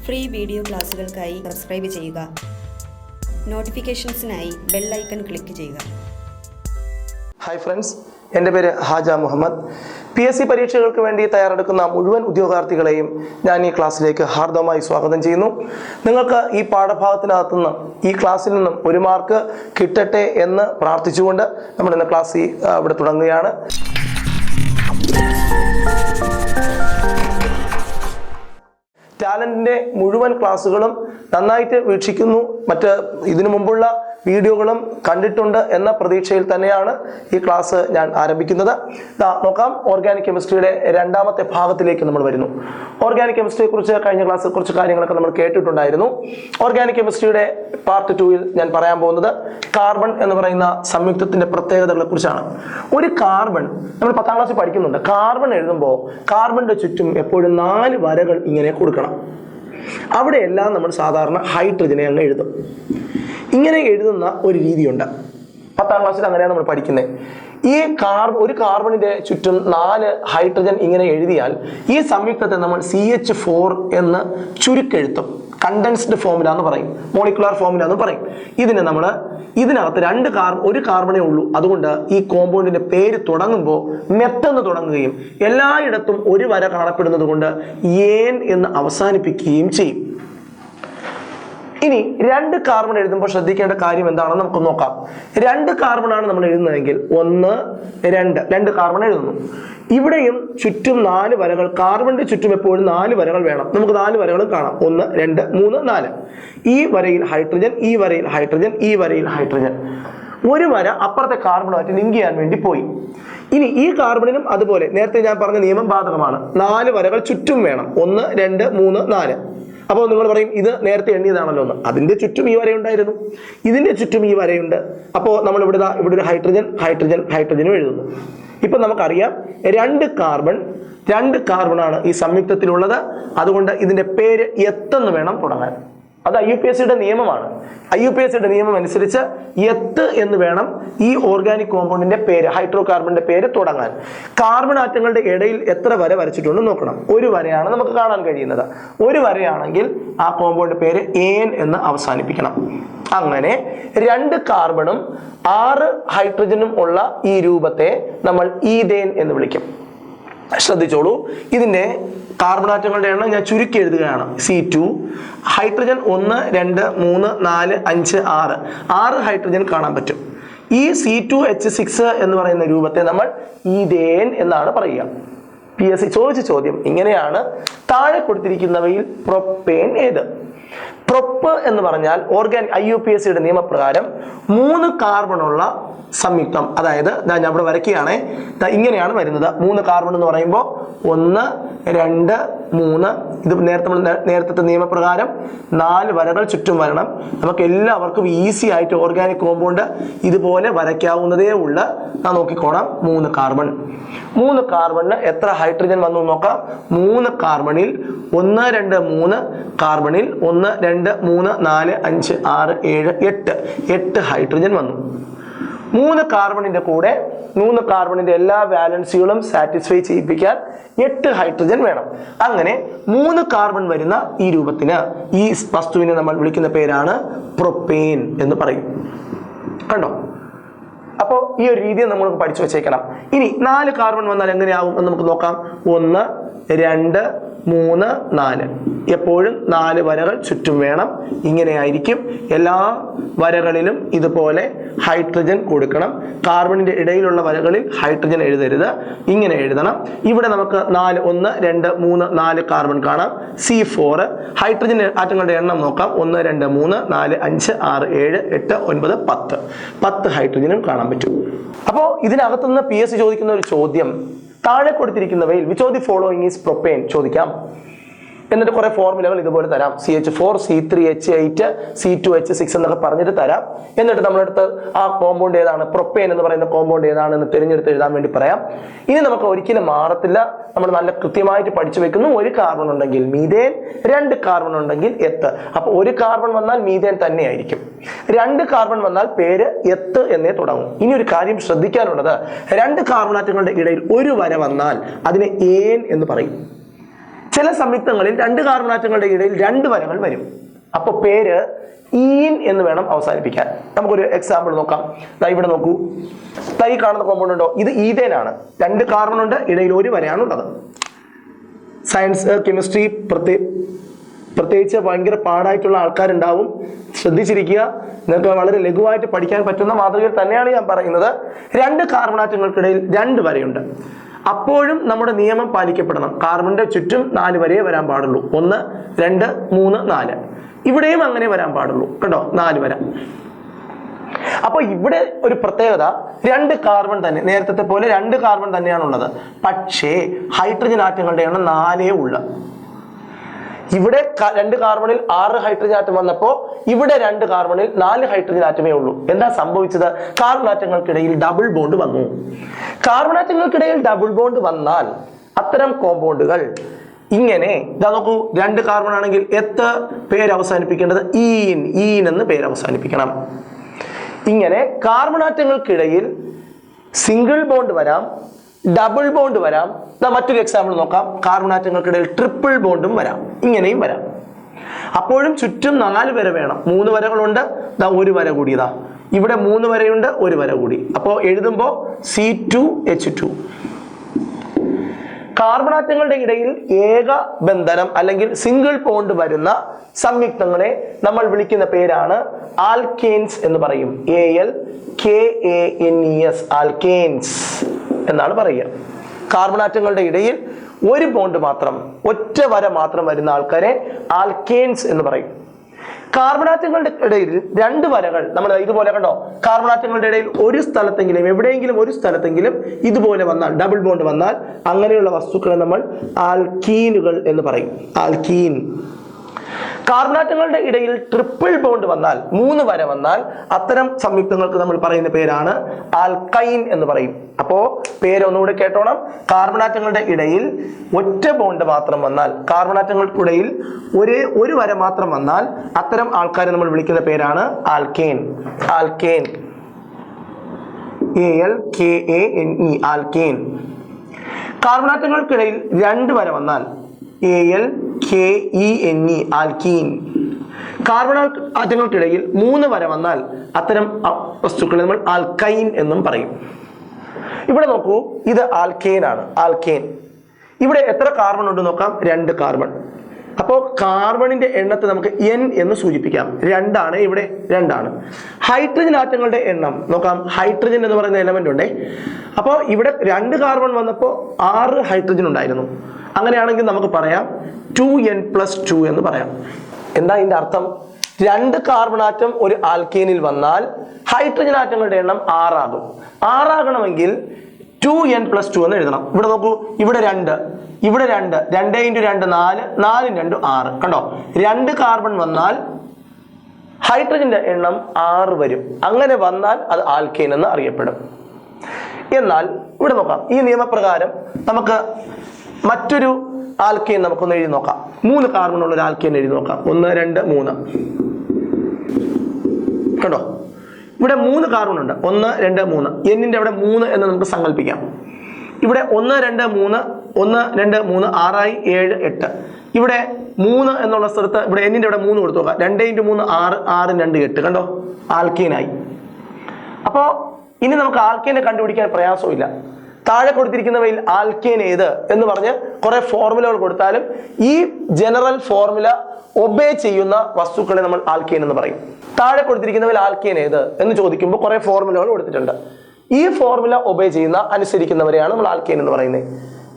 Free video ക്ലാസുകൾക്കായി subscribe ചെയ്യുക. നോട്ടിഫിക്കേഷൻസിനായി bell icon click ചെയ്യുക. Hi friends, എൻ്റെ പേര് ഹാജ മുഹമ്മദ്. PSC പരീക്ഷകൾക്ക് വേണ്ടി തയ്യാറെടുക്കുന്ന മുഴുവൻ ഉദ്യോഗാർത്ഥികളെയും ഞാൻ ഈ ക്ലാസ്സിലേക്ക് ഹാർദവമായി സ്വാഗതം ചെയ്യുന്നു. നിങ്ങൾക്ക് ഈ പാഠഭാഗത്തിനകത്തുനിന്ന് ഈ ക്ലാസ്സിൽ നിന്നും 1 മാർക്ക് കിട്ടട്ടെ എന്ന് പ്രാർത്ഥിച്ചുകൊണ്ട് നമ്മൾ ഇന്ന് ക്ലാസ് ഇവിടെ തുടങ്ങുകയാണ്. ടാലന്റിന്റെ മുഴുവൻ ക്ലാസ്സുകളും നന്നായിട്ട് വീക്ഷിക്കുന്നു, ഇതിനു മുമ്പുള്ള വീഡിയോകളും കണ്ടിട്ടുണ്ട് എന്ന പ്രതീക്ഷയിൽ തന്നെയാണ് ഈ ക്ലാസ് ഞാൻ ആരംഭിക്കുന്നത്. നോക്കാം, ഓർഗാനിക് കെമിസ്ട്രിയുടെ രണ്ടാമത്തെ ഭാഗത്തിലേക്ക് നമ്മൾ വരുന്നു. ഓർഗാനിക് കെമിസ്ട്രിയെ കുറിച്ച് കഴിഞ്ഞ ക്ലാസ്സിൽ കുറച്ച് കാര്യങ്ങളൊക്കെ നമ്മൾ കേട്ടിട്ടുണ്ടായിരുന്നു. ഓർഗാനിക് കെമിസ്ട്രിയുടെ പാർട്ട് 2-ൽ ഞാൻ പറയാൻ പോകുന്നത് കാർബൺ എന്ന് പറയുന്ന സംയുക്തത്തിന്റെ പ്രത്യേകതകളെ കുറിച്ചാണ്. ഒരു കാർബൺ നമ്മൾ 10ാം ക്ലാസ്സിൽ പഠിക്കുന്നുണ്ട്. കാർബൺ എഴുതുമ്പോൾ കാർബണിന്റെ ചുറ്റും എപ്പോഴും 4 വരകൾ ഇങ്ങനെ കൊടുക്കണം. അവിടെയെല്ലാം നമ്മൾ സാധാരണ ഹൈഡ്രജനെ അങ്ങ് എഴുതും. ഇങ്ങനെ എഴുതുന്ന ഒരു രീതിയുണ്ട്. 10ാം ക്ലാസ്സിൽ അങ്ങനെയാണ് നമ്മൾ പഠിക്കുന്നത്. ഒരു കാർബണിന്റെ ചുറ്റും 4 ഹൈഡ്രജൻ ഇങ്ങനെ എഴുതിയാൽ ഈ സംയുക്തത്തെ നമ്മൾ CH4 എന്ന് ചുരുക്കെഴുത്തും. കണ്ടൻസ്ഡ് ഫോർമുല എന്ന് പറയും, മോളിക്കുലാർ ഫോർമുല എന്ന് പറയും. ഇതിനകത്ത് ഒരു കാർബണേ ഉള്ളൂ. അതുകൊണ്ട് ഈ കോമ്പൗണ്ടിന്റെ പേര് തുടങ്ങുമ്പോൾ മെത്തെന്ന് തുടങ്ങുകയും എല്ലായിടത്തും ഒരു വര കാണപ്പെടുന്നത് കൊണ്ട് ഏൻ എന്ന് അവസാനിപ്പിക്കുകയും ചെയ്യും. ഇനി 2 കാർബൺ എഴുതുമ്പോൾ ശ്രദ്ധിക്കേണ്ട കാര്യം എന്താണെന്ന് നമുക്ക് നോക്കാം. 2 കാർബണാണ് നമ്മൾ എഴുതുന്നതെങ്കിൽ 1, 2 കാർബൺ എഴുതുന്നു. ഇവിടെയും ചുറ്റും 4 വരകൾ. കാർബണിന്റെ ചുറ്റും എപ്പോഴും 4 വരകൾ വേണം. നമുക്ക് 4 വരകളും കാണാം. 1, 2, 3, 4. ഈ വരയിൽ ഹൈഡ്രജൻ, ഈ വരയിൽ ഹൈഡ്രജൻ, ഈ വരയിൽ ഹൈഡ്രജൻ. ഒരു വര അപ്പുറത്തെ കാർബണുമായിട്ട് ലിങ്ക് ചെയ്യാൻ വേണ്ടി പോയി. ഇനി ഈ കാർബണിനും അതുപോലെ നേരത്തെ ഞാൻ പറഞ്ഞ നിയമം ബാധകമാണ്. 4 വരകൾ ചുറ്റും വേണം. 1, 2, 3, 4. അപ്പോൾ നിങ്ങൾ പറയും, ഇത് നേരത്തെ എണ്ണിയതാണല്ലോ എന്ന്. അതിന്റെ ചുറ്റും ഈ വരയുണ്ടായിരുന്നു, ഇതിന്റെ ചുറ്റും ഈ വരയുണ്ട്. അപ്പോൾ നമ്മൾ ഇവിടെ ഒരു ഹൈഡ്രജനും എഴുതുന്നു. ഇപ്പൊ നമുക്കറിയാം 2 കാർബണാണ് ഈ സംയുക്തത്തിലുള്ളത്. അതുകൊണ്ട് ഇതിന്റെ പേര് എത്തെന്ന് വേണം തുടങ്ങാൻ. അത് IUPACയുടെ നിയമമാണ്. IUPACയുടെ നിയമം അനുസരിച്ച് എത്ത് എന്ന് വേണം ഈ ഓർഗാനിക് കോമ്പൗണ്ടിന്റെ പേര്, ഹൈഡ്രോ കാർബണിന്റെ പേര് തുടങ്ങാൻ. കാർബൺ ആറ്റങ്ങളുടെ ഇടയിൽ എത്ര വര വരച്ചിട്ടുണ്ട് നോക്കണം. ഒരു വരയാണ് നമുക്ക് കാണാൻ കഴിയുന്നത്. ഒരു വരയാണെങ്കിൽ ആ കോമ്പൗണ്ട് പേര് ഏൻ എന്ന് അവസാനിപ്പിക്കണം. അങ്ങനെ 2 കാർബണും 6 ഹൈഡ്രജനും ഉള്ള ഈ രൂപത്തെ നമ്മൾ ഈഥേൻ എന്ന് വിളിക്കും. ശ്രദ്ധിച്ചോളൂ, ഇതിന്റെ കാർബണാറ്റങ്ങളുടെ എണ്ണം ഞാൻ ചുരുക്കി എഴുതുകയാണ്. C2 hydrogen 1, 2, 3, 4, 5, 6. 6 ഹൈഡ്രജൻ കാണാൻ പറ്റും. ഈ C2H6 എന്ന് പറയുന്ന രൂപത്തെ നമ്മൾ ഈഥേൻ എന്നാണ് പറയുക. PSC ചോദിച്ച ചോദ്യം ഇങ്ങനെയാണ്: താഴെ കൊടുത്തിരിക്കുന്നവയിൽ പ്രൊപ്പേൻ ഏത്? പ്രൊപ്പ് എന്ന് പറഞ്ഞാൽ IUPACയുടെ നിയമപ്രകാരം 3 കാർബണുള്ള സംയുക്തം. അതായത് ഞാൻ അവിടെ വരയ്ക്കുകയാണേ, ഇങ്ങനെയാണ് വരുന്നത്. 3 കാർബൺ എന്ന് പറയുമ്പോൾ 1, 2, 3. ഇത് നേരത്തെ നിയമപ്രകാരം 4 വരകൾ ചുറ്റും വരണം. നമുക്ക് എല്ലാവർക്കും ഈസി ആയിട്ട് ഓർഗാനിക് കോമ്പൗണ്ട് ഇതുപോലെ വരയ്ക്കാവുന്നതേ ഉള്ളൂ. ഞാൻ നോക്കിക്കോണം. 3 കാർബൺ. 3 കാർബണിന് എത്ര ഹൈഡ്രജൻ വന്നു നോക്കാം. 3 കാർബണിൽ 1, 2, 3 കാർബണിൽ 1, 2, 3, 4, 5, 6, 7, 8 ഹൈഡ്രജൻ വന്നു. 3 കാർബണിന്റെ കൂടെ 3 കാർബണിന്റെ എല്ലാ വാലൻസികളും സാറ്റിസ്ഫൈ ചെയ്യിപ്പിക്കാൻ 8 ഹൈഡ്രജൻ വേണം. അങ്ങനെ 3 കാർബൺ വരുന്ന ഈ രൂപത്തിന്, ഈ വസ്തുവിനെ നമ്മൾ വിളിക്കുന്ന പേരാണ് പ്രൊപ്പേൻ എന്ന് പറയും. കണ്ടോ? അപ്പോൾ ഈ ഒരു രീതിയെ നമ്മൾ പഠിച്ചു വെച്ചേക്കണം. ഇനി 4 കാർബൺ വന്നാൽ എങ്ങനെയാവും എന്ന് നമുക്ക് നോക്കാം. 1, 2, 3, 4. എപ്പോഴും 4 വരകൾ ചുറ്റും വേണം. ഇങ്ങനെയായിരിക്കും. എല്ലാ വരകളിലും ഇതുപോലെ ഹൈഡ്രജൻ കൊടുക്കണം. കാർബണിന്റെ ഇടയിലുള്ള വരകളിൽ ഹൈഡ്രജൻ എഴുതരുത്, ഇങ്ങനെ എഴുതണം. ഇവിടെ നമുക്ക് 1, 2, 3, 4 കാർബൺ കാണാം. C4 ഹൈഡ്രജൻ ആറ്റങ്ങളുടെ എണ്ണം നോക്കാം. 1, 2, 3, 4, 5, 6, 7, 8, 9, 10 ഹൈഡ്രജനും കാണാൻ പറ്റും. അപ്പോൾ ഇതിനകത്തുനിന്ന് PSC ചോദിക്കുന്ന ഒരു ചോദ്യം, താഴെ കൊടുത്തിരിക്കുന്നവയിൽ which of the following is propane ചോദിക്കാം. എന്നിട്ട് കുറെ ഫോർമുലകൾ ഇതുപോലെ തരാം. CH4, C3H8, C2H6 എന്നൊക്കെ പറഞ്ഞിട്ട് തരാം. എന്നിട്ട് നമ്മളെടുത്ത് ആ കോമ്പൗണ്ട് ഏതാണ്, പ്രൊപ്പേൻ എന്ന് പറയുന്ന കോമ്പൗണ്ട് ഏതാണെന്ന് തിരഞ്ഞെടുത്ത് എഴുതാൻ വേണ്ടി പറയാം. ഇനി നമുക്ക് ഒരിക്കലും മാറത്തില്ല. നമ്മൾ നല്ല കൃത്യമായിട്ട് പഠിച്ചു വെക്കുന്നു. 1 കാർബൺ ഉണ്ടെങ്കിൽ മീഥേൻ, 2 കാർബൺ ഉണ്ടെങ്കിൽ എത്ത്. അപ്പൊ 1 കാർബൺ വന്നാൽ മീഥേൻ തന്നെയായിരിക്കും. 2 കാർബൺ വന്നാൽ പേര് എത്ത് എന്നേ തുടങ്ങും. ഇനി ഒരു കാര്യം ശ്രദ്ധിക്കാനുള്ളത്, 2 കാർബൺ ആറ്റങ്ങളുടെ ഇടയിൽ ഒരു വര വന്നാൽ അതിനെ ഏൻ എന്ന് പറയും. ചില സംയുക്തങ്ങളിൽ രണ്ട് കാർബൺ ആറ്റങ്ങളുടെ ഇടയിൽ രണ്ട് വരകൾ വരും. അപ്പൊ പേര് ഈൻ എന്ന് വേണം അവസാനിപ്പിക്കാൻ. നമുക്കൊരു എക്സാമ്പിൾ നോക്കാം. ഇവിടെ നോക്കൂ, ഈ കാണുന്ന കോമ്പൗണ്ട് ഉണ്ടോ? ഇത് ഈഥേൻ ആണ്. രണ്ട് കാർബൺ ഉണ്ട്, ഇടയിൽ ഒരു വരയാണുള്ളത്. സയൻസ് കെമിസ്ട്രി പ്രത്യേകിച്ച് ഭയങ്കര പാടായിട്ടുള്ള ആൾക്കാരുണ്ടാവും, ശ്രദ്ധിച്ചിരിക്കുക. നിങ്ങൾക്ക് വളരെ ലഘുവായിട്ട് പഠിക്കാൻ പറ്റുന്ന മാതൃകയിൽ തന്നെയാണ് ഞാൻ പറയുന്നത്. രണ്ട് കാർബൺ ആറ്റങ്ങൾക്കിടയിൽ രണ്ട് വരയുണ്ട്. അപ്പോഴും നമ്മുടെ നിയമം പാലിക്കപ്പെടണം. കാർബണിന്റെ ചുറ്റും 4 വരയെ വരാൻ പാടുള്ളൂ. 1, 2, 3, 4. ഇവിടെയും അങ്ങനെ വരാൻ പാടുള്ളൂ. കണ്ടോ, 4 വര. അപ്പൊ ഇവിടെ ഒരു പ്രത്യേകത, രണ്ട് കാർബൺ തന്നെ, നേരത്തെ പോലെ രണ്ട് കാർബൺ തന്നെയാണുള്ളത്. പക്ഷേ ഹൈഡ്രജൻ ആറ്റങ്ങളുടെ എണ്ണം 4 ഉള്ളു. ഇവിടെ രണ്ട് കാർബണിൽ 6 ഹൈഡ്രജൻ ആറ്റം വന്നപ്പോ ഇവിടെ രണ്ട് കാർബണിൽ 4 ഹൈഡ്രജൻ ആറ്റമേ ഉള്ളൂ. എന്താ സംഭവിച്ചത്? കാർബൺ ആറ്റങ്ങൾക്കിടയിൽ ഡബിൾ ബോണ്ട് വന്നു. കാർബൺ ആറ്റങ്ങൾക്കിടയിൽ ഡബിൾ ബോണ്ട് വന്നാൽ അത്തരം കോമ്പൗണ്ടുകൾ ഇങ്ങനെ, ഇതാ നോക്കൂ, രണ്ട് കാർബൺ ആണെങ്കിൽ പേര് അവസാനിപ്പിക്കേണ്ടത് ഈൻ എന്ന് പേര് അവസാനിപ്പിക്കണം. ഇങ്ങനെ കാർബൺ ആറ്റങ്ങൾക്കിടയിൽ സിംഗിൾ ബോണ്ട് വരാം, ഡബിൾ ബോണ്ട് വരാം. മറ്റൊരു എക്സാമ്പിൾ നോക്കാം. കാർബൺ ആറ്റങ്ങൾക്കിടയിൽ ട്രിപ്പിൾ ബോണ്ടും വരാം, ഇങ്ങനെയും വരാം. അപ്പോഴും ചുറ്റും 4 വര വേണം. 3 വരകളുണ്ട്, ഒരു വര കൂടി. ഇവിടെ 3 വരയുണ്ട്, ഒരു വര കൂടി. അപ്പോൾ എഴുതുമ്പോ C2H2. കാർബൺ ആറ്റങ്ങളുടെ ഇടയിൽ ഏക ബന്ധനം അല്ലെങ്കിൽ സിംഗിൾ ബോണ്ട് വരുന്ന സംയുക്തങ്ങളെ നമ്മൾ വിളിക്കുന്ന പേരാണ് ആൽക്കേൻസ് എന്ന് പറയും. ALKANES, ആൽക്കേൻസ് എന്നാണ് പറയുക. കാർബൺ ആറ്റങ്ങളുടെ ഇടയിൽ ഒരു ബോണ്ട് മാത്രം, ഒറ്റ വര മാത്രം വരുന്ന ആൾക്കാരെ ആൽക്കേൻസ് എന്ന് പറയും. കാർബൺ ആറ്റങ്ങളുടെ ഇടയിൽ രണ്ട് വരകൾ നമ്മൾ ഇതുപോലെ കണ്ടോ, കാർബൺ ആറ്റങ്ങളുടെ ഇടയിൽ ഒരു സ്ഥലത്തെങ്കിലും, എവിടെയെങ്കിലും ഒരു സ്ഥലത്തെങ്കിലും ഇതുപോലെ വന്നാൽ, ഡബിൾ ബോണ്ട് വന്നാൽ, അങ്ങനെയുള്ള വസ്തുക്കളെ നമ്മൾ ആൽക്കീനുകൾ എന്ന് പറയും. ആൽക്കീൻ. കാർബൺ ആറ്റങ്ങളുടെ ഇടയിൽ ട്രിപ്പിൾ ബോണ്ട് വന്നാൽ, 3 വര വന്നാൽ, അത്തരം സംയുക്തങ്ങൾക്ക് നമ്മൾ പറയുന്ന പേരാണ് ആൽക്കൈൻ എന്ന് പറയും. അപ്പോ പേര് ഒന്നുകൂടെ കേട്ടോണം. കാർബൺ ആറ്റങ്ങളുടെ ഇടയിൽ ഒറ്റ ബോണ്ട് മാത്രം വന്നാൽ, കാർബൺ ആറ്റങ്ങൾക്കിടയിൽ ഒരു വര മാത്രം വന്നാൽ, അത്തരം ആൾക്കാരെ നമ്മൾ വിളിക്കുന്ന പേരാണ് alkane. Alkane. ALKANE, alkane. Carbon ആറ്റങ്ങൾക്കിടയിൽ 2 വര വന്നാൽ ALKENE, ആൽക്കീൻ. കാർബൺ ആറ്റങ്ങൾക്കിടയിൽ 3 വര വന്നാൽ അത്തരം വസ്തുക്കളെ നമ്മൾ ആൽക്കൈൻ എന്നും പറയും. ഇവിടെ നോക്കൂ, ഇത് ആൽക്കേൻ ആണ്. ആൽക്കേൻ. ഇവിടെ എത്ര കാർബൺ ഉണ്ട് നോക്കാം? 2 കാർബൺ. അപ്പോൾ കാർബണിന്റെ എണ്ണത്തെ നമുക്ക് N എന്ന് സൂചിപ്പിക്കാം. 2 ആണ്, ഇവിടെ 2 ആണ്. ഹൈഡ്രജൻ ആറ്റങ്ങളുടെ എണ്ണം നോക്കാം. ഹൈഡ്രജൻ എന്ന് പറയുന്ന എലമെന്റ് ഉണ്ടേ. അപ്പോൾ ഇവിടെ 2 കാർബൺ വന്നപ്പോൾ 6 ഹൈഡ്രജൻ ഉണ്ടായിരുന്നു. അങ്ങനെയാണെങ്കിൽ നമുക്ക് പറയാം 2N+2 എന്ന് പറയാം. എന്താ ഇതിന്റെ അർത്ഥം? 2 കാർബൺ ആറ്റം ഒരു ആൽക്കേനിൽ വന്നാൽ ഹൈഡ്രജൻ ആറ്റങ്ങളുടെ എണ്ണം 6 ആകും. 6 ആകണമെങ്കിൽ 2N+2 എന്ന് എഴുതണം. ഇവിടെ നോക്കൂ, ഇവിടെ 2, ഇവിടെ 2, 2 × 2 4, 4 × 2 6. കണ്ടോ, 2 കാർബൺ വന്നാൽ ഹൈഡ്രജന്റെ എണ്ണം 6 വരും. അങ്ങനെ വന്നാൽ അത് ആൽക്കേൻ എന്ന് അറിയപ്പെടും. എന്നാൽ ഇവിടെ നോക്കാം, ഈ നിയമപ്രകാരം നമുക്ക് മറ്റൊരു ആൽക്കേൻ നമുക്കൊന്ന് എഴുതി നോക്കാം. 3 കാർബൺ ഉള്ള ഒരു ആൽക്കേൻ എഴുതി നോക്കാം. 1, 2, 3. കണ്ടോ, ഇവിടെ 3 കാർബൺ ഉണ്ട്. 1, 2, 3. എന്നിന്റെ അവിടെ 3 എന്ന് നമുക്ക് സങ്കല്പിക്കാം. ഇവിടെ 1, 2, 3, 1, 2, 3, 6 ആയി, 7, 8. ഇവിടെ 3 എന്നുള്ള സ്ഥലത്ത് ഇവിടെ എന്നിന്റെ അവിടെ 3 കൊടുത്തു നോക്കാം. 2 × 3 6, 6 × 2 8. കണ്ടോ, ആൽക്കേനായി. അപ്പോ ഇനി നമുക്ക് ആൽക്കേനെ കണ്ടുപിടിക്കാൻ പ്രയാസമില്ല. താഴെ കൊടുത്തിരിക്കുന്നവയിൽ ആൽക്കേൻ ഏത് എന്ന് പറഞ്ഞ് കുറെ ഫോർമുലകൾ കൊടുത്താലും ഈ ജനറൽ ഫോർമുല ഒബേ ചെയ്യുന്ന വസ്തുക്കളെ നമ്മൾ ആൽക്കേൻ എന്ന് പറയും. താഴെ കൊടുത്തിരിക്കുന്നവയിൽ ആൽക്കേൻ ഏത് എന്ന് ചോദിക്കുമ്പോൾ കുറെ ഫോർമുലകൾ കൊടുത്തിട്ടുണ്ട്. ഈ ഫോർമുല ഒബേ ചെയ്യുന്ന, അനുസരിക്കുന്നവരെയാണ് നമ്മൾ ആൽക്കേൻ എന്ന് പറയുന്നത്.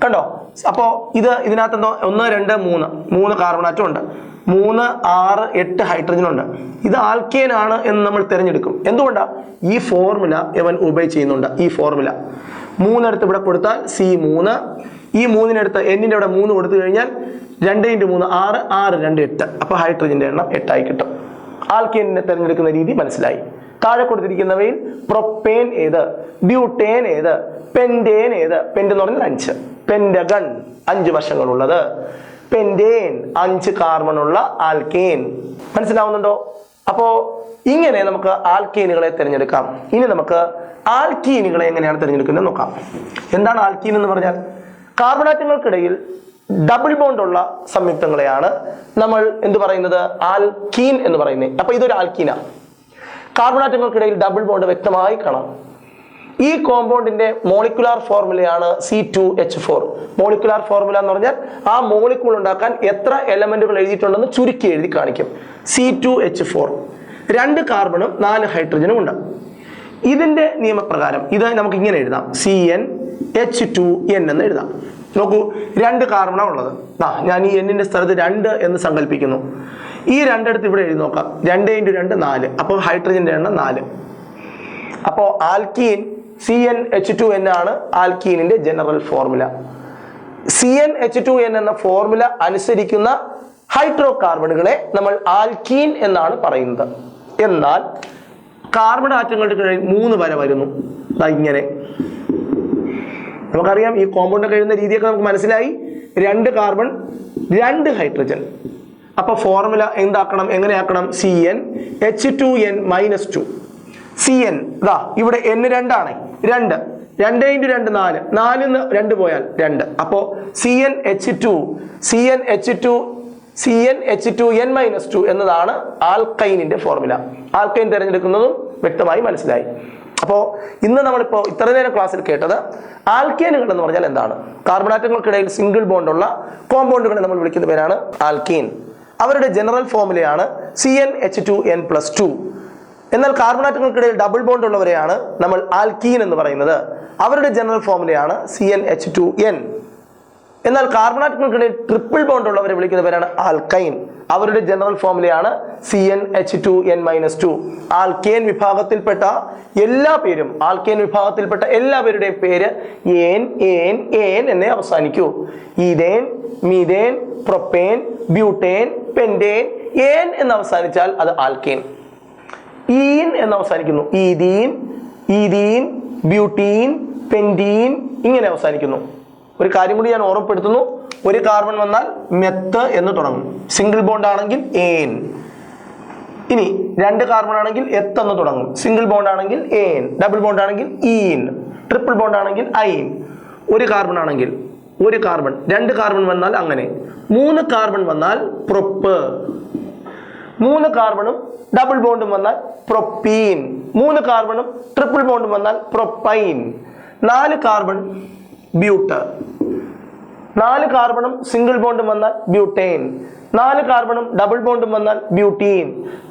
കണ്ടോ, അപ്പോ ഇതിനകത്ത് എന്തോ 1, 2, 3 കാർബൺ ആറ്റം ഉണ്ട്. 3, 6, 8 ഹൈഡ്രജൻ ഉണ്ട്. ഇത് ആൽക്കേൻ ആണ് എന്ന് നമ്മൾ തിരഞ്ഞെടുക്കും. എന്തുകൊണ്ടാ? ഈ ഫോർമുല ഇവൻ ഒബേ ചെയ്യുന്നുണ്ട്. ഈ ഫോർമുല 3 എടുത്ത് ഇവിടെ കൊടുത്താൽ C3, ഈ 3 എടുത്ത് എന്നിന്റെ അവിടെ 3 കൊടുത്തു കഴിഞ്ഞാൽ 2 × 3 6, 6 × 2 8. അപ്പൊ ഹൈഡ്രജന്റെ എണ്ണം 8 ആയി കിട്ടും. ആൽക്കേനിനെ തിരഞ്ഞെടുക്കുന്ന രീതി മനസ്സിലായി. താഴെ കൊടുത്തിരിക്കുന്നവയിൽ പ്രൊപ്പേൻ ഏത്, ബ്യൂട്ടേൻ ഏത്, പെന്റേൻ ഏത്? പെന്റ് എന്ന് പറഞ്ഞാൽ 5. പെന്റഗൺ 5 വശങ്ങളുള്ളത്. പെന്റേൻ 5 കാർബൺ ഉള്ള ആൽക്കേൻ. മനസ്സിലാവുന്നുണ്ടോ? അപ്പോ ഇങ്ങനെ നമുക്ക് ആൽക്കേനുകളെ തിരഞ്ഞെടുക്കാം. ഇനി നമുക്ക് ആൽക്കീനുകളെ എങ്ങനെയാണ് തിരഞ്ഞെടുക്കുന്നത് നോക്കാം. എന്താണ് ആൽക്കീൻ എന്ന് പറഞ്ഞാൽ? കാർബൺ ആറ്റങ്ങൾക്കിടയിൽ ഡബിൾ ബോണ്ട് ഉള്ള സംയുക്തങ്ങളെയാണ് നമ്മൾ എന്ത് പറയുന്നത്? ആൽക്കീൻ എന്ന് പറയുന്നത്. അപ്പൊ ഇതൊരു ആൽക്കീനാണ്. കാർബൺ ആറ്റങ്ങൾക്കിടയിൽ ഡബിൾ ബോണ്ട് വ്യക്തമായി കാണാം. ഈ കോമ്പൗണ്ടിന്റെ മോളിക്കുലാർ ഫോർമുലയാണ് C2H4. മോളിക്കുലാർ ഫോർമുല എന്ന് പറഞ്ഞാൽ ആ മോളിക്യൂൾ ഉണ്ടാക്കാൻ എത്ര എലമെന്റുകൾ എഴുതിയിട്ടുണ്ടെന്ന് ചുരുക്കി എഴുതി കാണിക്കും. C2H4, 2 കാർബണും 4 ഹൈഡ്രജനും ഉണ്ട്. ഇതിന്റെ നിയമപ്രകാരം ഇത് നമുക്ക് ഇങ്ങനെ എഴുതാം, CnH2n എന്ന് എഴുതാം. നോക്കൂ, 2 കാർബണാണ് ഉള്ളത്. ഞാൻ ഈ എന്നിന്റെ സ്ഥലത്ത് 2 എന്ന് സങ്കല്പിക്കുന്നു. ഈ 2 എടുത്ത് ഇവിടെ എഴുതി നോക്കാം. 2 × 2 4. അപ്പോൾ ഹൈഡ്രജന്റെ എണ്ണം 4. അപ്പോൾ ആൽക്കീൻ CnH2n ആണ് ആൽക്കീനിന്റെ ജനറൽ ഫോർമുല. CnH2n എന്ന ഫോർമുല അനുസരിക്കുന്ന ഹൈഡ്രോ കാർബണുകളെ നമ്മൾ ആൽക്കീൻ എന്നാണ് പറയുന്നത്. എന്നാൽ കാർബൺ ആറ്റങ്ങളുടെ ഇടയിൽ 3 വര വരുന്നു. ഇങ്ങനെ നമുക്കറിയാം, ഈ കോമ്പൗണ്ട് ഒക്കെ എഴുതുന്ന രീതിയൊക്കെ നമുക്ക് മനസ്സിലായി. 2 കാർബൺ 2 ഹൈഡ്രജൻ. അപ്പൊ ഫോർമുല എന്താക്കണം, എങ്ങനെയാക്കണം? CnH2n - 2. Cn ഇവിടെ n 2 ആണ്. 2 × 2 4. 4 ന്ന് 2 പോയാൽ 2. അപ്പോ CnH2n - 2 എന്നതാണ് ആൽക്കൈനിന്റെ ഫോർമുല. ആൽക്കൈൻ തിരഞ്ഞെടുക്കുന്നതും വ്യക്തമായി മനസ്സിലായി. അപ്പോൾ ഇന്ന് നമ്മളിപ്പോൾ ഇത്ര നേരം ക്ലാസ്സിൽ കേട്ടത് ആൽക്കേനുകൾ എന്ന് പറഞ്ഞാൽ എന്താണ്? കാർബൺ ആറ്റങ്ങൾക്കിടയിൽ സിംഗിൾ ബോണ്ട് ഉള്ള കോമ്പൗണ്ടുകളെ നമ്മൾ വിളിക്കുന്ന പേരാണ് ആൽക്കീൻ. അവരുടെ ജനറൽ ഫോർമുലയാണ് CnH2n+2. എന്നാൽ കാർബൺ ആറ്റങ്ങൾക്കിടയിൽ ഡബിൾ ബോണ്ട് ഉള്ളവരെയാണ് നമ്മൾ ആൽക്കീൻ എന്ന് പറയുന്നത്. അവരുടെ ജനറൽ ഫോർമുലയാണ് CnH2n. എന്നാൽ കാർബൺ ആറ്റങ്ങൾക്കിടയിൽ ട്രിപ്പിൾ ബോണ്ട് ഉള്ളവരെ വിളിക്കുന്ന പേരാണ് ആൽക്കൈൻ. അവരുടെ ജനറൽ ഫോർമുലയാണ് CnH2n - 2. ആൽക്കേൻ വിഭാഗത്തിൽപ്പെട്ട എല്ലാ പേരുടെയും പേര് ഏൻ എന്നേ അവസാനിക്കൂ. Ethane, methane, propane, butane, pentane. Ane എന്ന് അവസാനിച്ചാൽ അത് ആൽക്കേൻ. ഈൻ എന്ന് അവസാനിക്കുന്നു. ഈഥീൻ, ബ്യൂട്ടീൻ, പെന്റീൻ ഇങ്ങനെ അവസാനിക്കുന്നു. ഒരു കാര്യം കൂടി ഞാൻ ഓർമ്മപ്പെടുത്തുന്നു. ഒരു കാർബൺ വന്നാൽ മെത്ത് എന്ന് തുടങ്ങും. സിംഗിൾ ബോണ്ട് ആണെങ്കിൽ ഏൻ. ഇനി 2 കാർബൺ ആണെങ്കിൽ എത്ത് എന്ന് തുടങ്ങും. സിംഗിൾ ബോണ്ട് ആണെങ്കിൽ ഏൻ, ഡബിൾ ബോണ്ട് ആണെങ്കിൽ ഈൻ, ട്രിപ്പിൾ ബോണ്ട് ആണെങ്കിൽ ഐൻ. ഒരു കാർബൺ ആണെങ്കിൽ 2 കാർബൺ വന്നാൽ അങ്ങനെ. 3 കാർബൺ വന്നാൽ പ്രൊപ്പ്. 3 കാർബണും ഡബിൾ ബോണ്ടും വന്നാൽ പ്രൊപ്പീൻ. 3 കാർബണും ട്രിപ്പിൾ ബോണ്ടും വന്നാൽ പ്രൊപ്പൈൻ. 4 കാർബൺ ബ്യൂട്ട്. 4 കാർബണും സിംഗിൾ ബോണ്ടും വന്നാൽ ബ്യൂട്ടേൻ. 4 കാർബണും ഡബിൾ ബോണ്ടും വന്നാൽ ബ്യൂട്ടീൻ.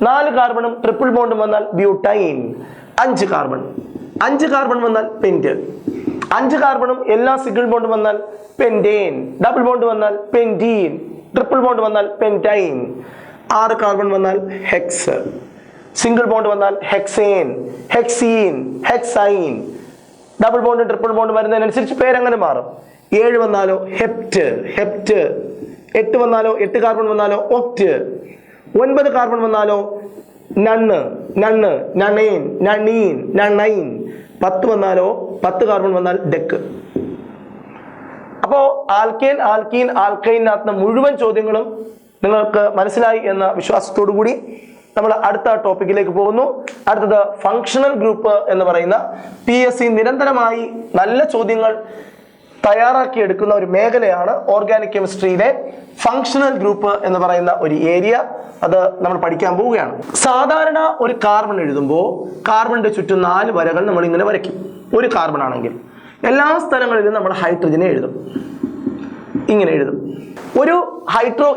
4 കാർബണും ട്രിപ്പിൾ ബോണ്ടും വന്നാൽ ബ്യൂട്ടൈൻ. 5 കാർബൺ വന്നാൽ പെന്റ്. 5 കാർബണും എല്ലാ സിംഗിൾ ബോണ്ടും വന്നാൽ പെന്റേൻ. ഡബിൾ ബോണ്ട് വന്നാൽ പെന്റീൻ. ട്രിപ്പിൾ ബോണ്ട് വന്നാൽ പെന്റൈൻ. 6 കാർബൺ വന്നാൽ ഹെക്സ്. സിംഗിൾ ബോണ്ട് വന്നാൽ hexane, hexene, hexyne. Double bond triple bond വരുന്നതിനനുസരിച്ച് പേരങ്ങനെ മാറും. 7 വന്നാലോ ഹെപ്റ്റ്. 8 വന്നാലോ 8 കാർബൺ വന്നാലോ ഒക്റ്റ്. 9 കാർബൺ വന്നാലോ നണ്ണ്, നണൈൻ, നണൈൻ. 10 വന്നാലോ 10 കാർബൺ വന്നാൽ ഡെക്ക്. അപ്പോ ആൽക്കൈനകത്ത് മുഴുവൻ ചോദ്യങ്ങളും നിങ്ങൾക്ക് മനസ്സിലായി എന്ന വിശ്വാസത്തോടു കൂടി നമ്മൾ അടുത്ത ടോപ്പിക്കിലേക്ക് പോകുന്നു. അടുത്തത് ഫങ്ഷണൽ ഗ്രൂപ്പ് എന്ന് പറയുന്ന PSC നിരന്തരമായി നല്ല ചോദ്യങ്ങൾ തയ്യാറാക്കി എടുക്കുന്ന ഒരു മേഖലയാണ് ഓർഗാനിക് കെമിസ്ട്രിയിലെ ഫങ്ഷണൽ ഗ്രൂപ്പ് എന്ന് പറയുന്ന ഒരു ഏരിയ. അത് നമ്മൾ പഠിക്കാൻ പോവുകയാണ്. സാധാരണ ഒരു കാർബൺ എഴുതുമ്പോൾ കാർബണിന്റെ ചുറ്റും 4 വരകൾ നമ്മൾ ഇങ്ങനെ വരയ്ക്കും. ഒരു കാർബൺ ആണെങ്കിൽ എല്ലാ സ്ഥലങ്ങളിലും നമ്മൾ ഹൈഡ്രജനെ എഴുതും, ഇങ്ങനെ എഴുതും.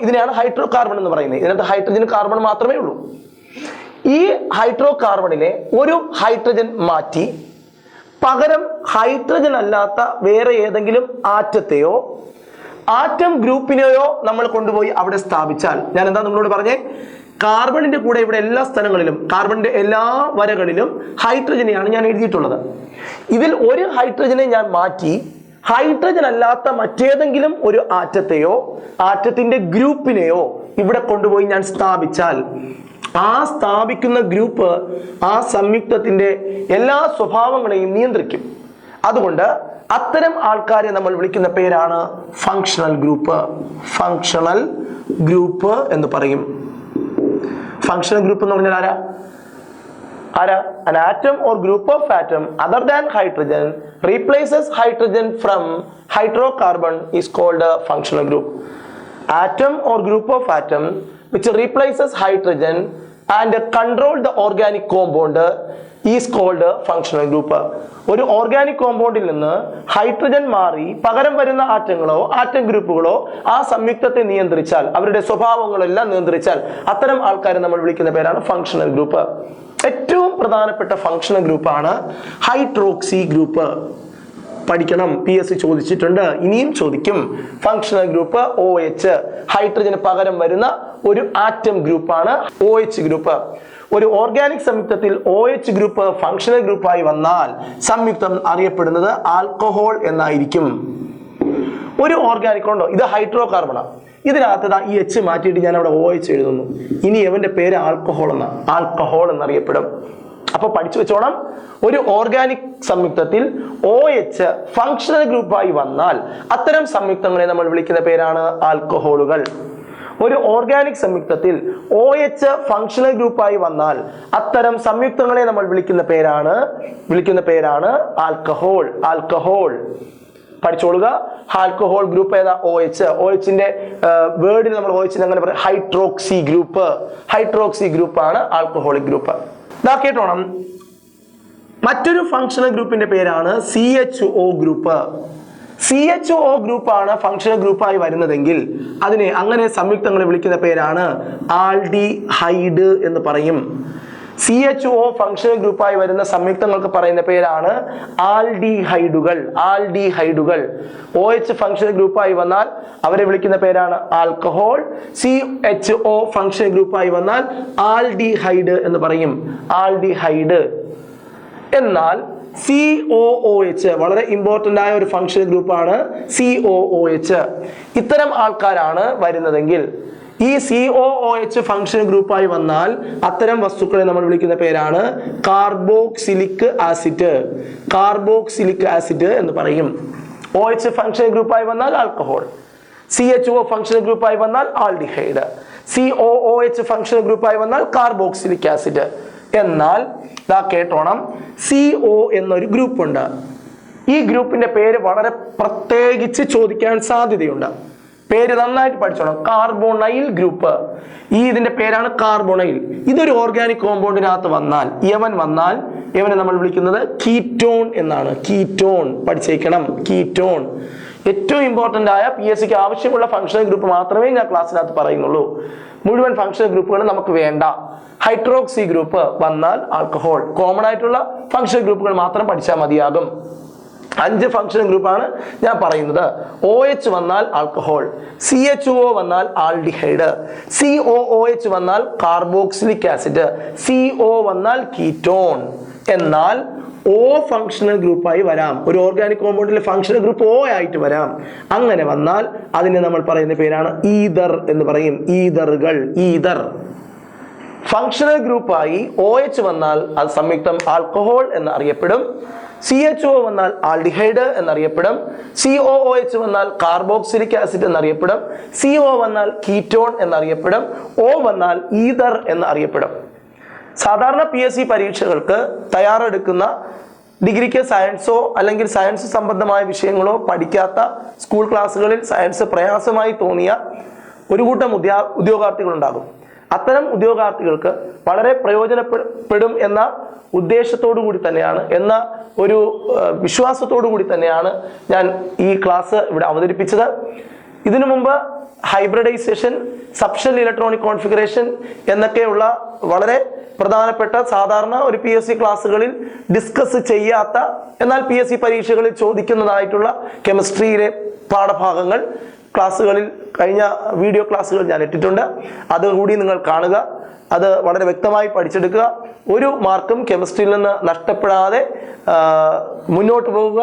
ഇതിനെയാണ് ഹൈഡ്രോ കാർബൺ എന്ന് പറയുന്നത്. ഇതിനകത്ത് ഹൈഡ്രജൻ കാർബൺ മാത്രമേ ഉള്ളൂ. ഈ ഹൈഡ്രോ കാർബണിലെ ഒരു ഹൈഡ്രജൻ മാറ്റി പകരം ഹൈഡ്രജൻ അല്ലാത്ത വേറെ ഏതെങ്കിലും ആറ്റത്തെയോ ആറ്റം ഗ്രൂപ്പിനെയോ നമ്മൾ കൊണ്ടുപോയി അവിടെ സ്ഥാപിച്ചാൽ, ഞാൻ എന്താ നിങ്ങളോട് പറഞ്ഞേ, കാർബണിന്റെ കൂടെ ഇവിടെ എല്ലാ സ്ഥലങ്ങളിലും കാർബണിന്റെ എല്ലാ വരകളിലും ഹൈഡ്രജനെയാണ് ഞാൻ എഴുതിയിട്ടുള്ളത്. ഇതിൽ ഒരു ഹൈഡ്രജനെ ഞാൻ മാറ്റി ഹൈഡ്രജൻ അല്ലാത്ത മറ്റേതെങ്കിലും ഒരു ആറ്റത്തെയോ ആറ്റത്തിന്റെ ഗ്രൂപ്പിനെയോ ഇവിടെ കൊണ്ടുപോയി ഞാൻ സ്ഥാപിച്ചാൽ ആ സ്ഥാപിക്കുന്ന ഗ്രൂപ്പ് ആ സംയുക്തത്തിന്റെ എല്ലാ സ്വഭാവങ്ങളെയും നിയന്ത്രിക്കും. അതുകൊണ്ട് അത്തരം ആൾക്കാരെ നമ്മൾ വിളിക്കുന്ന പേരാണ് ഫങ്ഷണൽ ഗ്രൂപ്പ്. ഫങ്ഷണൽ ഗ്രൂപ്പ് എന്ന് പറയും. ഫങ്ഷണൽ ഗ്രൂപ്പ് എന്ന് പറഞ്ഞാൽ ആരാ? An atom or group of atom other than hydrogen replaces hydrogen from hydrocarbon is called a functional group. Atom or group of atom which replaces hydrogen and control the organic compound is called a functional group. ഒരു organic കോമ്പൗണ്ടിൽ നിന്ന് hydrogen മാറി പകരം വരുന്ന ആറ്റങ്ങളോ atom ഗ്രൂപ്പുകളോ ആ സംയുക്തത്തെ നിയന്ത്രിച്ചാൽ, അവരുടെ സ്വഭാവങ്ങളെല്ലാം നിയന്ത്രിച്ചാൽ അത്തരം ആൾക്കാരെ നമ്മൾ വിളിക്കുന്ന പേരാണ് ഫങ്ഷണൽ ഗ്രൂപ്പ്. ഏറ്റവും പ്രധാനപ്പെട്ട ഫങ്ഷണൽ ഗ്രൂപ്പാണ് ഹൈഡ്രോക്സി ഗ്രൂപ്പ്. പഠിക്കണം, PSC ചോദിച്ചിട്ടുണ്ട്, ഇനിയും ചോദിക്കും. ഫങ്ഷണൽ ഗ്രൂപ്പ് OH, ഹൈഡ്രജന് പകരം വരുന്ന ഒരു ആറ്റം ഗ്രൂപ്പാണ് OH ഗ്രൂപ്പ്. ഒരു ഓർഗാനിക് സംയുക്തത്തിൽ OH ഗ്രൂപ്പ് ഫങ്ഷണൽ ഗ്രൂപ്പായി വന്നാൽ സംയുക്തം അറിയപ്പെടുന്നത് ആൽക്കഹോൾ എന്നായിരിക്കും. ഒരു ഓർഗാനിക് ഉണ്ടോ, ഇത് ഹൈഡ്രോ കാർബണാണ്, ഇതിനകത്ത് ഈ H മാറ്റിയിട്ട് ഞാൻ അവിടെ OH എഴുതുന്നു. ഇനി അവന്റെ പേര് ആൽക്കഹോൾ എന്നറിയപ്പെടും. അപ്പൊ പഠിച്ചു വെച്ചോണം, ഒരു ഓർഗാനിക് സംയുക്തത്തിൽ OH ഫങ്ഷണൽ ഗ്രൂപ്പായി വന്നാൽ അത്തരം സംയുക്തങ്ങളെ നമ്മൾ വിളിക്കുന്ന പേരാണ് ആൽക്കഹോളുകൾ. ഒരു ഓർഗാനിക് സംയുക്തത്തിൽ OH ഫങ്ഷണൽ ഗ്രൂപ്പായി വന്നാൽ അത്തരം സംയുക്തങ്ങളെ നമ്മൾ വിളിക്കുന്ന പേരാണ് ആൽക്കഹോൾ. പഠിച്ചോളുക. ആൽക്കഹോൾ ഗ്രൂപ്പ് ഏതാ? OHന്റെ വേർഡിൽ നമ്മൾ OH അങ്ങനെ പറയാം, ഹൈഡ്രോക്സി ഗ്രൂപ്പാണ് ആൽക്കഹോളിക് ഗ്രൂപ്പ്. ഇതാ കേട്ടോണം. മറ്റൊരു ഫങ്ഷണൽ ഗ്രൂപ്പിന്റെ പേരാണ് CHO ഗ്രൂപ്പ്. CHO ഗ്രൂപ്പാണ് ഫങ്ഷണൽ ഗ്രൂപ്പായി വരുന്നതെങ്കിൽ അതിനെ അങ്ങനെ സംയുക്തങ്ങളെ വിളിക്കുന്ന പേരാണ് ആൽഡിഹൈഡ് എന്ന് പറയും. CHO ഫങ്ഷണൽ ഗ്രൂപ്പായി വരുന്ന സംയുക്തങ്ങൾക്ക് പറയുന്ന പേരാണ് ആൽഡിഹൈഡുകൾ. OH ഫങ്ഷണൽ ഗ്രൂപ്പായി വന്നാൽ അവരെ വിളിക്കുന്ന പേരാണ് ആൽക്കഹോൾ. CHO ഫങ്ഷണൽ ഗ്രൂപ്പായി വന്നാൽ ആൽഡിഹൈഡ് എന്ന് പറയും, ആൽഡിഹൈഡ്. എന്നാൽ COOH വളരെ ഇമ്പോർട്ടന്റ് ആയ ഒരു ഫങ്ഷണൽ ഗ്രൂപ്പാണ് COOH. ഇത്തരം ആൾക്കാരാണ് വരുന്നതെങ്കിൽ ഈ COOH ഫങ്ഷണൽ ഗ്രൂപ്പായി വന്നാൽ അത്തരം വസ്തുക്കളെ നമ്മൾ വിളിക്കുന്ന പേരാണ് കാർബോക്സിലിക് ആസിഡ് എന്ന് പറയും. OH ഫങ്ഷണൽ ഗ്രൂപ്പായി വന്നാൽ ആൽക്കഹോൾ, CHO ഫങ്ഷണൽ ഗ്രൂപ്പായി വന്നാൽ ആൽഡിഹൈഡ്, COOH ഫങ്ഷണൽ ഗ്രൂപ്പായി വന്നാൽ കാർബോക്സിലിക് ആസിഡ്. എന്നാൽ ദാ കേട്ടോണം, CO എന്നൊരു ഗ്രൂപ്പ് ഉണ്ട്. ഈ ഗ്രൂപ്പിന്റെ പേര് വളരെ പ്രത്യേകിച്ച് ചോദിക്കാൻ സാധ്യതയുണ്ട്. പേര് നന്നായിട്ട് പഠിച്ചോണം, കാർബോണൈൽ ഗ്രൂപ്പ്. ഇതിന്റെ പേരാണ് കാർബോണൈൽ. ഇതൊരു ഓർഗാനിക് കോമ്പൗണ്ടിനകത്ത് വന്നാൽ ഇവനെ നമ്മൾ വിളിക്കുന്നത് കീറ്റോൺ എന്നാണ്. പഠിച്ചേക്കണം, കീറ്റോൺ. ഏറ്റവും ഇമ്പോർട്ടന്റ് ആയ PSCക്ക് ആവശ്യമുള്ള ഫങ്ഷണൽ ഗ്രൂപ്പ് മാത്രമേ ഞാൻ ക്ലാസ്സിനകത്ത് പറയുന്നുള്ളൂ. മുഴുവൻ ഫങ്ഷണൽ ഗ്രൂപ്പുകൾ നമുക്ക് വേണ്ട. ഹൈഡ്രോക്സി ഗ്രൂപ്പ് വന്നാൽ ആൽക്കഹോൾ. കോമൺ ആയിട്ടുള്ള ഫങ്ഷണൽ ഗ്രൂപ്പുകൾ മാത്രം പഠിച്ചാൽ മതിയാകും. 5 ഫങ്ഷണൽ ഗ്രൂപ്പാണ് ഞാൻ പറയുന്നത്. OH വന്നാൽ ആൽക്കഹോൾ, CHO വന്നാൽ ആൽഡിഹൈഡ്, COOH വന്നാൽ കാർബോക്സിലിക് ആസിഡ്, CO വന്നാൽ കീറ്റോൺ. എന്നാൽ O ഫങ്ഷണൽ ഗ്രൂപ്പായി വരാം. ഒരു ഓർഗാനിക് കോമ്പൗണ്ടിലെ ഫങ്ഷണൽ ഗ്രൂപ്പ് O ആയിട്ട് വരാം. അങ്ങനെ വന്നാൽ അതിനെ നമ്മൾ പറയുന്ന പേരാണ് ഈതർ എന്ന് പറയും. ഈതർ. ഫങ്ഷണൽ ഗ്രൂപ്പായി OH വന്നാൽ അത് സംയുക്തം ആൽക്കഹോൾ എന്ന് അറിയപ്പെടും. CHO വന്നാൽ ആൽഡിഹൈഡ് എന്നറിയപ്പെടും. COOH വന്നാൽ കാർബോക്സിലിക് ആസിഡ് എന്നറിയപ്പെടും. CO വന്നാൽ കീറ്റോൺ എന്നറിയപ്പെടും. O വന്നാൽ ഈതർ എന്നറിയപ്പെടും. സാധാരണ PSC പരീക്ഷകൾക്ക് തയ്യാറെടുക്കുന്ന ഡിഗ്രിക്ക് സയൻസോ അല്ലെങ്കിൽ സയൻസ് സംബന്ധമായ വിഷയങ്ങളോ പഠിക്കാത്ത സ്കൂൾ ക്ലാസ്സുകളിൽ സയൻസ് പ്രയാസമായി തോന്നിയ ഒരു കൂട്ടം ഉദ്യോഗാർത്ഥികളുണ്ടാകും. അത്തരം ഉദ്യോഗാർത്ഥികൾക്ക് വളരെ പ്രയോജനപ്പെടും എന്ന ഉദ്ദേശത്തോടു കൂടി തന്നെയാണ്, എന്ന ഒരു വിശ്വാസത്തോടു കൂടി തന്നെയാണ് ഞാൻ ഈ ക്ലാസ് ഇവിടെ അവതരിപ്പിച്ചത്. ഇതിനു മുമ്പ് ഹൈബ്രിഡൈസേഷൻ, സബ്ഷെൽ ഇലക്ട്രോണിക് കോൺഫിഗറേഷൻ എന്നൊക്കെയുള്ള വളരെ പ്രധാനപ്പെട്ട സാധാരണ ഒരു PSC ക്ലാസ്സുകളിൽ ഡിസ്കസ് ചെയ്യാത്ത എന്നാൽ PSC പരീക്ഷകളിൽ ചോദിക്കുന്നതായിട്ടുള്ള കെമിസ്ട്രിയിലെ പാഠഭാഗങ്ങൾ ക്ലാസ്സുകളിൽ കഴിഞ്ഞ വീഡിയോ ക്ലാസ്സുകൾ ഞാൻ ഇട്ടിട്ടുണ്ട്. അതുകൂടി നിങ്ങൾ കാണുക, അത് വളരെ വ്യക്തമായി പഠിച്ചെടുക്കുക. ഒരു മാർക്കും കെമിസ്ട്രിയിൽ നിന്ന് നഷ്ടപ്പെടാതെ മുന്നോട്ട് പോകുക.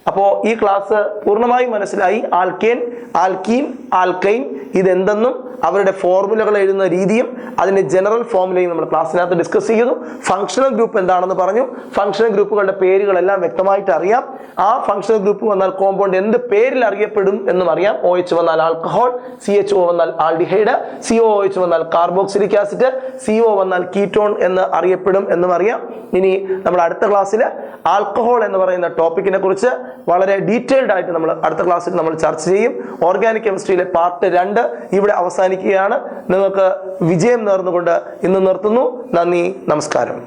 അപ്പോൾ ഈ ക്ലാസ് പൂർണ്ണമായും മനസ്സിലായി. ആൽക്കേൻ, ആൽക്കീൻ, ആൽക്കൈൻ ഇതെന്തെന്നും അവരുടെ ഫോർമുലകൾ എഴുതുന്ന രീതിയും അതിന്റെ ജനറൽ ഫോർമുലയും നമ്മൾ ക്ലാസ്സിനകത്ത് ഡിസ്കസ് ചെയ്തു. ഫങ്ഷണൽ ഗ്രൂപ്പ് എന്താണെന്ന് പറഞ്ഞു. ഫങ്ഷണൽ ഗ്രൂപ്പുകളുടെ പേരുകളെല്ലാം വ്യക്തമായിട്ട് അറിയാം. ആ ഫങ്ഷണൽ ഗ്രൂപ്പ് വന്നാൽ കോമ്പൗണ്ട് എന്ത് പേരിൽ അറിയപ്പെടും എന്നും അറിയാം. OH വന്നാൽ ആൽക്കഹോൾ, CHO വന്നാൽ ആൽഡിഹൈഡ്, COOH വന്നാൽ കാർബോക്സിലിക് ആസിഡ്, CO വന്നാൽ കീറ്റോൺ എന്ന് അറിയപ്പെടും എന്നും അറിയാം. ഇനി നമ്മൾ അടുത്ത ക്ലാസ്സിൽ ആൽക്കഹോൾ എന്ന് പറയുന്ന ടോപ്പിക്കിനെ കുറിച്ച് വളരെ ഡീറ്റെയിൽഡ് ആയിട്ട് നമ്മൾ അടുത്ത ക്ലാസ്സിൽ നമ്മൾ ചർച്ച ചെയ്യും. ഓർഗാനിക് കെമിസ്ട്രിയിലെ പാർട്ട് 2 ഇവിടെ അവസാനിക്കുകയാണ്. നിങ്ങൾക്ക് വിജയം നേർന്നുകൊണ്ട് ഇന്ന് നിർത്തുന്നു. നന്ദി, നമസ്കാരം.